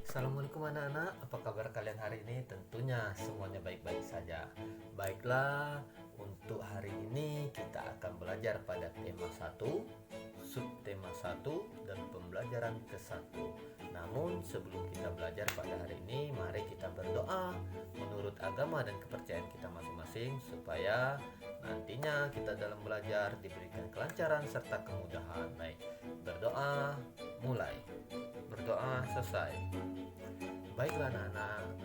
Assalamualaikum anak-anak, apa kabar kalian hari ini? Tentunya semuanya baik-baik saja. Baiklah, untuk hari ini kita akan belajar pada tema 1, subtema 1, dan pembelajaran ke-1. Namun sebelum kita belajar pada hari ini, mari kita berdoa menurut agama dan kepercayaan kita masing-masing supaya nantinya kita dalam belajar diberikan kelancaran serta kemudahan. Baik, berdoa mulai. Berdoa selesai. Baiklah anak-anak,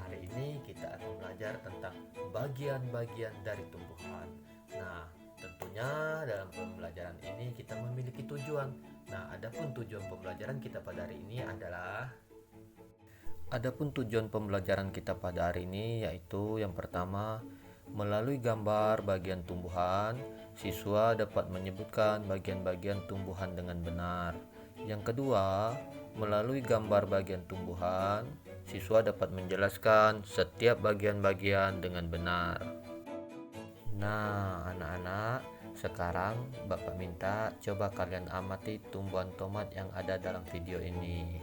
hari ini kita akan belajar tentang bagian-bagian dari tumbuhan. Nah, tentunya dalam pembelajaran ini kita memiliki tujuan. Nah, adapun tujuan pembelajaran kita pada hari ini yaitu yang pertama, melalui gambar bagian tumbuhan, siswa dapat menyebutkan bagian-bagian tumbuhan dengan benar. Yang kedua, melalui gambar bagian tumbuhan, siswa dapat menjelaskan setiap bagian-bagian dengan benar. Nah, anak-anak, sekarang Bapak minta coba kalian amati tumbuhan tomat yang ada dalam video ini.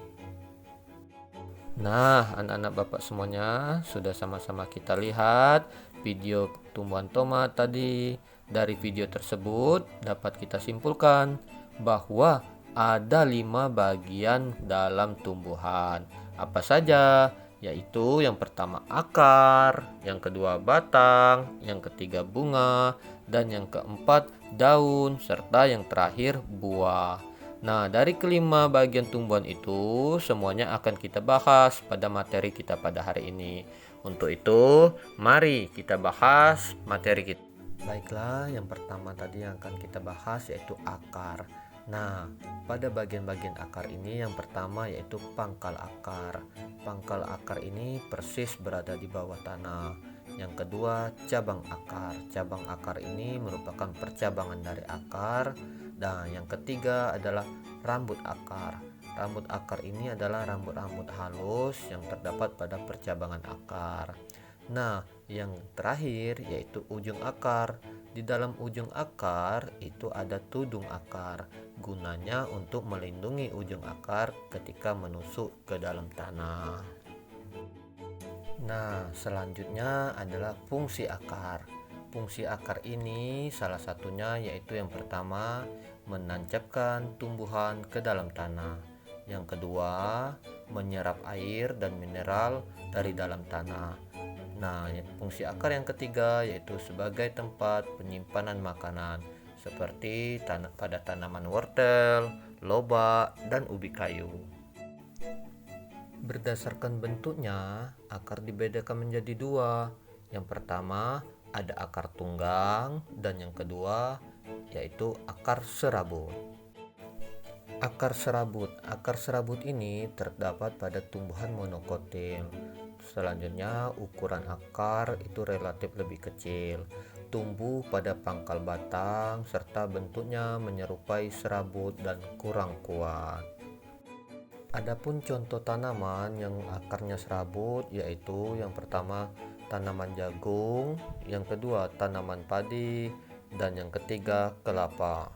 Nah, anak-anak Bapak semuanya, sudah sama-sama kita lihat video tumbuhan tomat tadi. Dari video tersebut dapat kita simpulkan bahwa ada 5 bagian dalam tumbuhan. Apa saja? Yaitu yang pertama akar, yang kedua batang, yang ketiga bunga, dan yang keempat daun, serta yang terakhir buah. Nah, dari kelima bagian tumbuhan itu semuanya akan kita bahas pada materi kita pada hari ini. Untuk itu, mari kita bahas materi kita. Baiklah, yang pertama tadi yang akan kita bahas yaitu akar. Nah, pada bagian-bagian akar ini yang pertama yaitu pangkal akar. Pangkal akar ini persis berada di bawah tanah. Yang kedua, cabang akar. Cabang akar ini merupakan percabangan dari akar. Dan yang ketiga adalah rambut akar. Rambut akar ini adalah rambut-rambut halus yang terdapat pada percabangan akar. Nah, yang terakhir yaitu ujung akar. Di dalam ujung akar itu ada tudung akar. Gunanya untuk melindungi ujung akar ketika menusuk ke dalam tanah. Nah, selanjutnya adalah fungsi akar. Fungsi akar ini salah satunya yaitu yang pertama, menancapkan tumbuhan ke dalam tanah. Yang kedua, menyerap air dan mineral dari dalam tanah. Nah, fungsi akar yang ketiga yaitu sebagai tempat penyimpanan makanan seperti pada tanaman wortel, lobak, dan ubi kayu. Berdasarkan bentuknya, akar dibedakan menjadi 2. Yang pertama ada akar tunggang dan yang kedua yaitu akar serabut. Akar serabut ini terdapat pada tumbuhan monokotil. Selanjutnya, ukuran akar itu relatif lebih kecil, tumbuh pada pangkal batang serta bentuknya menyerupai serabut dan kurang kuat. Adapun contoh tanaman yang akarnya serabut yaitu yang pertama tanaman jagung, yang kedua tanaman padi, dan yang ketiga kelapa.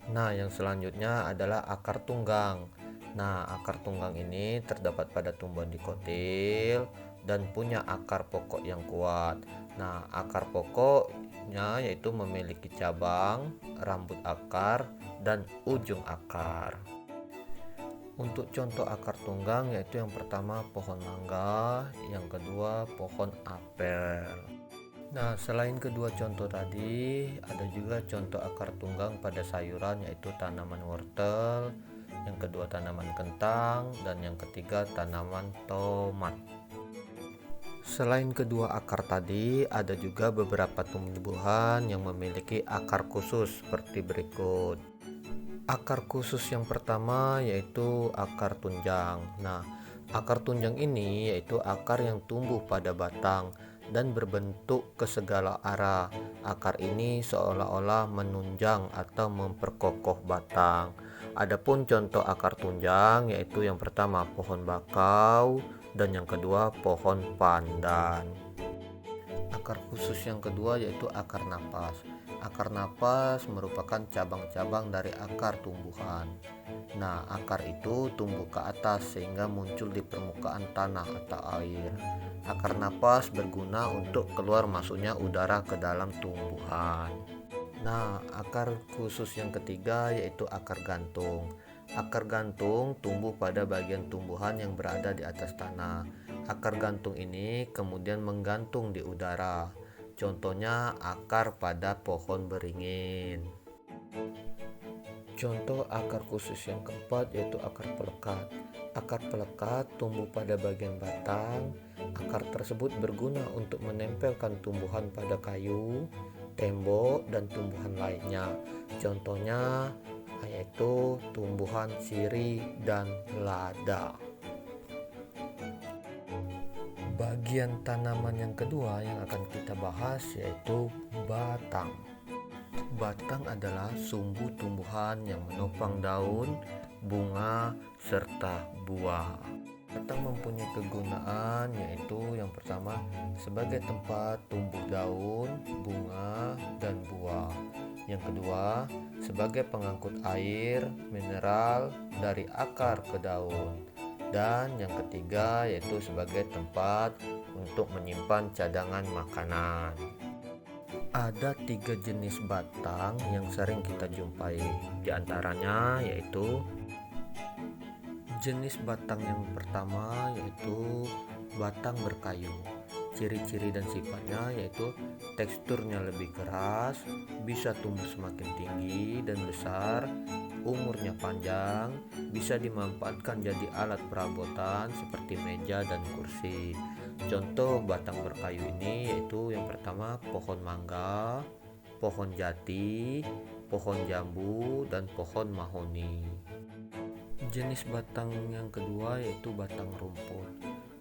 Nah, yang selanjutnya adalah akar tunggang. Nah, akar tunggang ini terdapat pada tumbuhan dikotil dan punya akar pokok yang kuat. Nah, akar pokoknya yaitu memiliki cabang, rambut akar, dan ujung akar. Untuk contoh akar tunggang yaitu yang pertama pohon mangga, yang kedua pohon apel. Nah, selain kedua contoh tadi, ada juga contoh akar tunggang pada sayuran yaitu tanaman wortel, yang kedua tanaman kentang, dan yang ketiga tanaman tomat. Selain kedua akar tadi, ada juga beberapa tumbuhan yang memiliki akar khusus seperti berikut. Akar khusus yang pertama yaitu akar tunjang. Nah, akar tunjang ini yaitu akar yang tumbuh pada batang dan berbentuk ke segala arah. Akar ini seolah-olah menunjang atau memperkokoh batang. Adapun contoh akar tunjang yaitu yang pertama pohon bakau dan yang kedua pohon pandan. Akar khusus yang kedua yaitu akar napas. Akar napas merupakan cabang-cabang dari akar tumbuhan. Nah, akar itu tumbuh ke atas sehingga muncul di permukaan tanah atau air. Akar napas berguna untuk keluar masuknya udara ke dalam tumbuhan. Nah, akar khusus yang ketiga yaitu akar gantung. Akar gantung tumbuh pada bagian tumbuhan yang berada di atas tanah. Akar gantung ini kemudian menggantung di udara. Contohnya akar pada pohon beringin. Contoh akar khusus yang keempat yaitu akar pelekat. Akar pelekat tumbuh pada bagian batang. Akar tersebut berguna untuk menempelkan tumbuhan pada kayu, tembok, dan tumbuhan lainnya. Contohnya yaitu tumbuhan sirih dan lada. Bagian tanaman yang kedua yang akan kita bahas yaitu batang. Batang adalah sumbu tumbuhan yang menopang daun, bunga, serta buah. Batang mempunyai kegunaan yaitu yang pertama sebagai tempat tumbuh daun, bunga, dan buah. Yang kedua sebagai pengangkut air, mineral dari akar ke daun. Dan yang ketiga yaitu sebagai tempat untuk menyimpan cadangan makanan. Ada 3 jenis batang yang sering kita jumpai. Di antaranya yaitu jenis batang yang pertama yaitu batang berkayu. Ciri-ciri dan sifatnya yaitu teksturnya lebih keras, bisa tumbuh semakin tinggi dan besar, umurnya panjang, bisa dimanfaatkan jadi alat perabotan seperti meja dan kursi. Contoh batang berkayu ini yaitu yang pertama pohon mangga, pohon jati, pohon jambu, dan pohon mahoni. Jenis batang yang kedua yaitu batang rumput.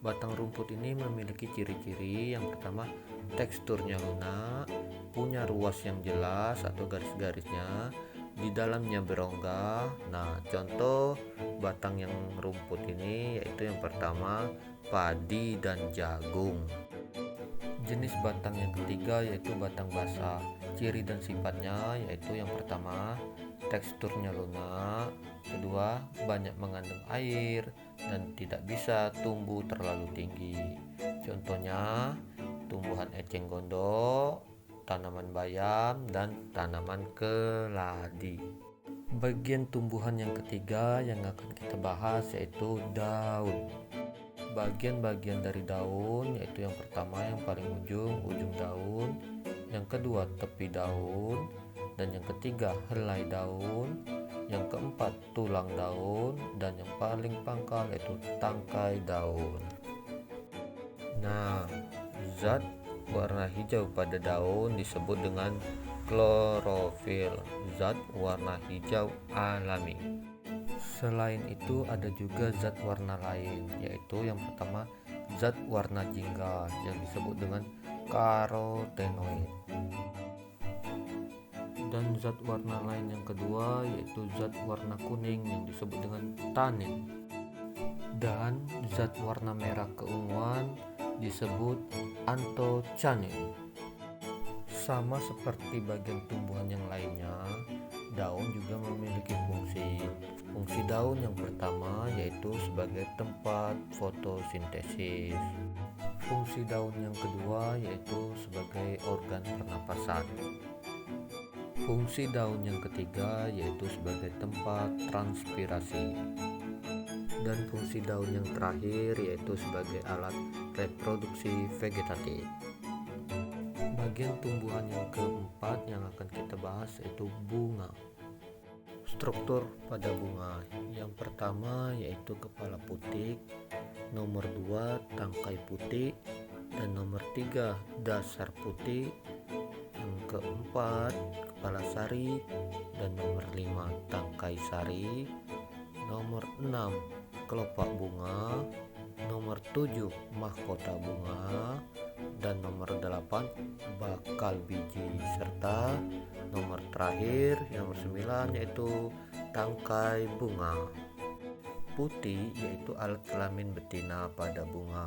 Batang rumput ini memiliki ciri-ciri yang pertama teksturnya lunak, punya ruas yang jelas atau garis-garisnya, di dalamnya berongga. Nah, contoh batang yang rumput ini yaitu yang pertama padi dan jagung. Jenis batang yang ketiga yaitu batang basah. Ciri dan sifatnya yaitu yang pertama teksturnya lunak, kedua banyak mengandung air dan tidak bisa tumbuh terlalu tinggi. Contohnya tumbuhan eceng gondok, tanaman bayam, dan tanaman keladi. Bagian tumbuhan yang ketiga yang akan kita bahas yaitu daun. Bagian-bagian dari daun yaitu yang pertama yang paling ujung daun, yang kedua tepi daun, dan yang ketiga helai daun, yang keempat tulang daun, dan yang paling pangkal yaitu tangkai daun. Nah, zat warna hijau pada daun disebut dengan klorofil, zat warna hijau alami. Selain itu ada juga zat warna lain, yaitu yang pertama zat warna jingga yang disebut dengan karotenoid. Dan zat warna lain yang kedua yaitu zat warna kuning yang disebut dengan tanin. Dan zat warna merah keunguan disebut antocianin. Sama seperti bagian tumbuhan yang lainnya, daun juga memiliki fungsi. Fungsi daun yang pertama yaitu sebagai tempat fotosintesis. Fungsi daun yang kedua yaitu sebagai organ pernapasan. Fungsi daun yang ketiga yaitu sebagai tempat transpirasi. Dan fungsi daun yang terakhir yaitu sebagai alat reproduksi vegetatif. Bagian tumbuhan yang keempat yang akan kita bahas yaitu bunga. Struktur pada bunga yang pertama yaitu kepala putih, nomor 2 tangkai putih, dan nomor 3 dasar putih, yang keempat kepala sari, dan nomor 5 tangkai sari, nomor 6 kelopak bunga, nomor 7 mahkota bunga, dan nomor 8 bakal biji, serta nomor terakhir nomor 9 yaitu tangkai bunga. Putih yaitu alat kelamin betina pada bunga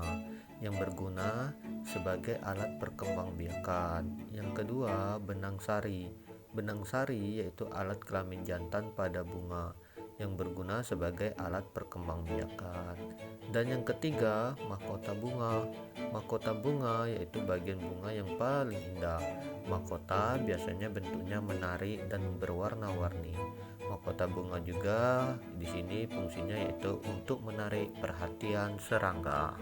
yang berguna sebagai alat perkembangbiakan. Yang kedua benang sari Benang sari yaitu alat kelamin jantan pada bunga yang berguna sebagai alat perkembangbiakan. Dan yang ketiga, mahkota bunga. Mahkota bunga yaitu bagian bunga yang paling indah. Mahkota biasanya bentuknya menarik dan berwarna-warni. Mahkota bunga juga di sini fungsinya yaitu untuk menarik perhatian serangga.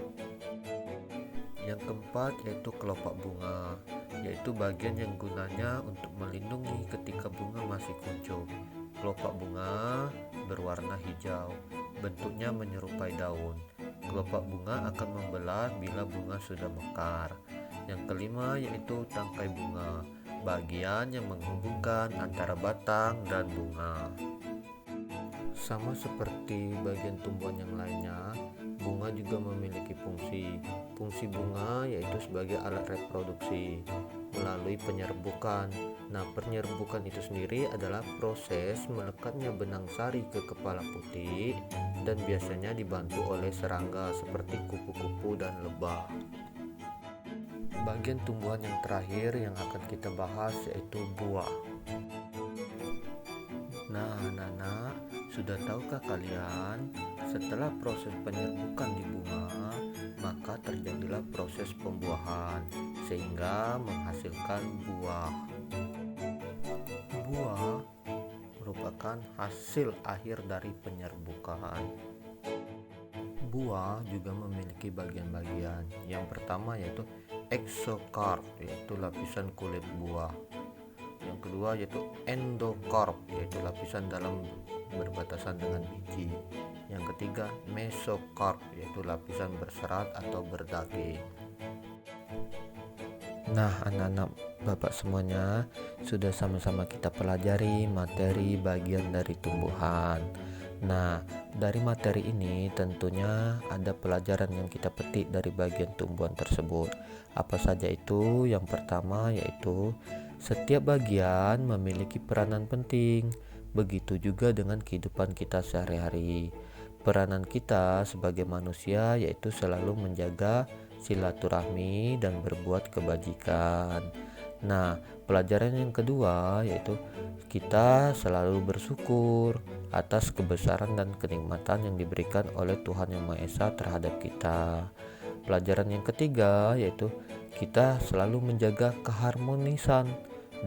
Yang keempat yaitu kelopak bunga, yaitu bagian yang gunanya untuk melindungi ketika bunga masih kuncup. Kelopak bunga berwarna hijau, bentuknya menyerupai daun. Kelopak bunga akan membelah bila bunga sudah mekar. Yang kelima yaitu tangkai bunga, bagian yang menghubungkan antara batang dan bunga. Sama seperti bagian tumbuhan yang lainnya, bunga juga memiliki fungsi. Fungsi bunga yaitu sebagai alat reproduksi melalui penyerbukan. Nah, penyerbukan itu sendiri adalah proses melekatnya benang sari ke kepala putih dan biasanya dibantu oleh serangga seperti kupu-kupu dan lebah. Bagian tumbuhan yang terakhir yang akan kita bahas yaitu buah. Nah, anak-anak, sudah tahukah kalian, setelah proses penyerbukan di bunga, maka terjadilah proses pembuahan, sehingga menghasilkan buah. Buah merupakan hasil akhir dari penyerbukan. Buah juga memiliki bagian-bagian. Yang pertama yaitu exocarp, yaitu lapisan kulit buah. Yang kedua yaitu endocarp, yaitu lapisan dalam berbatasan dengan biji. Yang ketiga mesocarp, yaitu lapisan berserat atau berdaging. Nah, anak-anak Bapak semuanya, sudah sama-sama kita pelajari materi bagian dari tumbuhan. Nah, dari materi ini tentunya ada pelajaran yang kita petik dari bagian tumbuhan tersebut. Apa saja itu? Yang pertama yaitu setiap bagian memiliki peranan penting. Begitu juga dengan kehidupan kita sehari-hari. Peranan kita sebagai manusia yaitu selalu menjaga silaturahmi dan berbuat kebajikan. Nah, pelajaran yang kedua yaitu kita selalu bersyukur atas kebesaran dan kenikmatan yang diberikan oleh Tuhan Yang Maha Esa terhadap kita. Pelajaran yang ketiga yaitu kita selalu menjaga keharmonisan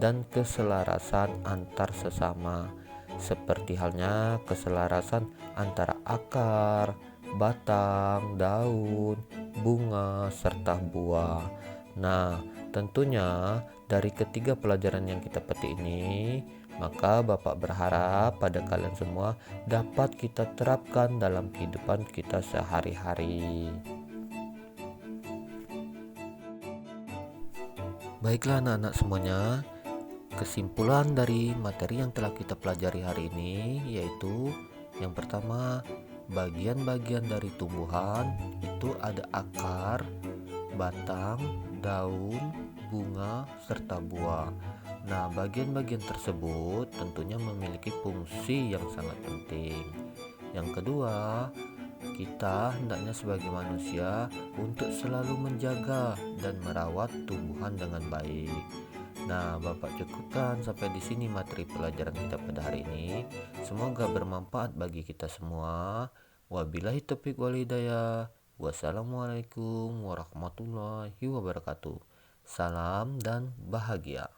dan keselarasan antar sesama, seperti halnya keselarasan antara akar, batang, daun, bunga, serta buah. Nah, tentunya dari ketiga pelajaran yang kita petik ini, maka Bapak berharap pada kalian semua dapat kita terapkan dalam kehidupan kita sehari-hari. Baiklah anak-anak semuanya, kesimpulan dari materi yang telah kita pelajari hari ini yaitu yang pertama, bagian-bagian dari tumbuhan itu ada akar, batang, daun, bunga, serta buah. Nah, bagian-bagian tersebut tentunya memiliki fungsi yang sangat penting. Yang kedua, kita hendaknya sebagai manusia untuk selalu menjaga dan merawat tumbuhan dengan baik. Nah, Bapak cukupkan sampai di sini materi pelajaran kita pada hari ini. Semoga bermanfaat bagi kita semua. Wabillahi taufiq wal hidayah. Wassalamualaikum warahmatullahi wabarakatuh. Salam dan bahagia.